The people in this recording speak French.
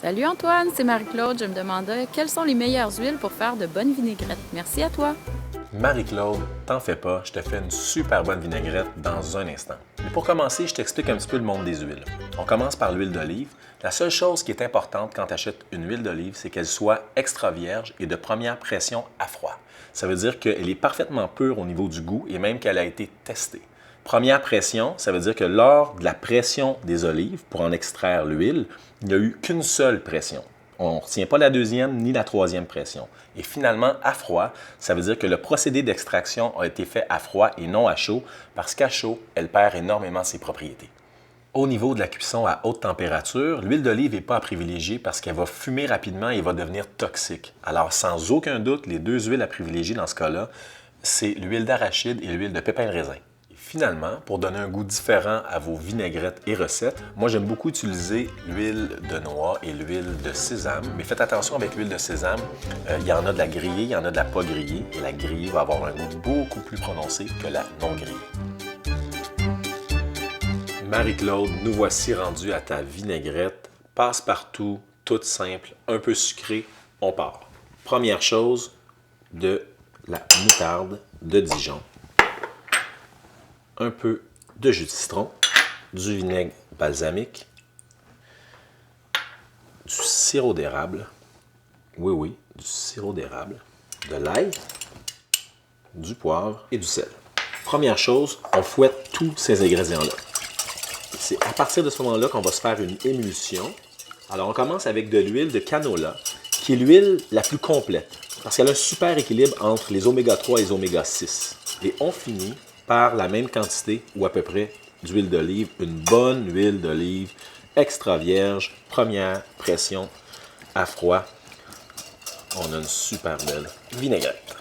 Salut Antoine, c'est Marie-Claude. Je me demandais quelles sont les meilleures huiles pour faire de bonnes vinaigrettes. Merci à toi. Marie-Claude, t'en fais pas, je te fais une super bonne vinaigrette dans un instant. Mais pour commencer, je t'explique un petit peu le monde des huiles. On commence par l'huile d'olive. La seule chose qui est importante quand tu achètes une huile d'olive, c'est qu'elle soit extra vierge et de première pression à froid. Ça veut dire qu'elle est parfaitement pure au niveau du goût et même qu'elle a été testée. Première pression, ça veut dire que lors de la pression des olives, pour en extraire l'huile, il n'y a eu qu'une seule pression. On ne retient pas la deuxième ni la troisième pression. Et finalement, à froid, ça veut dire que le procédé d'extraction a été fait à froid et non à chaud, parce qu'à chaud, elle perd énormément ses propriétés. Au niveau de la cuisson à haute température, l'huile d'olive n'est pas à privilégier parce qu'elle va fumer rapidement et va devenir toxique. Alors, sans aucun doute, les deux huiles à privilégier dans ce cas-là, c'est l'huile d'arachide et l'huile de pépins de raisin. Finalement, pour donner un goût différent à vos vinaigrettes et recettes, moi j'aime beaucoup utiliser l'huile de noix et l'huile de sésame. Mais faites attention avec l'huile de sésame, il y en a de la grillée, il y en a de la pas grillée. Et la grillée va avoir un goût beaucoup plus prononcé que la non grillée. Marie-Claude, nous voici rendus à ta vinaigrette. Passe-partout, toute simple, un peu sucrée, on part. Première chose, de la moutarde de Dijon. Un peu de jus de citron, du vinaigre balsamique, du sirop d'érable, oui, du sirop d'érable, de l'ail, du poivre et du sel. Première chose, on fouette tous ces ingrédients-là. C'est à partir de ce moment-là qu'on va se faire une émulsion. Alors, on commence avec de l'huile de canola, qui est l'huile la plus complète, parce qu'elle a un super équilibre entre les oméga 3 et les oméga 6. Et on finit par la même quantité ou à peu près d'huile d'olive, une bonne huile d'olive extra vierge, première pression à froid. On a une super belle vinaigrette.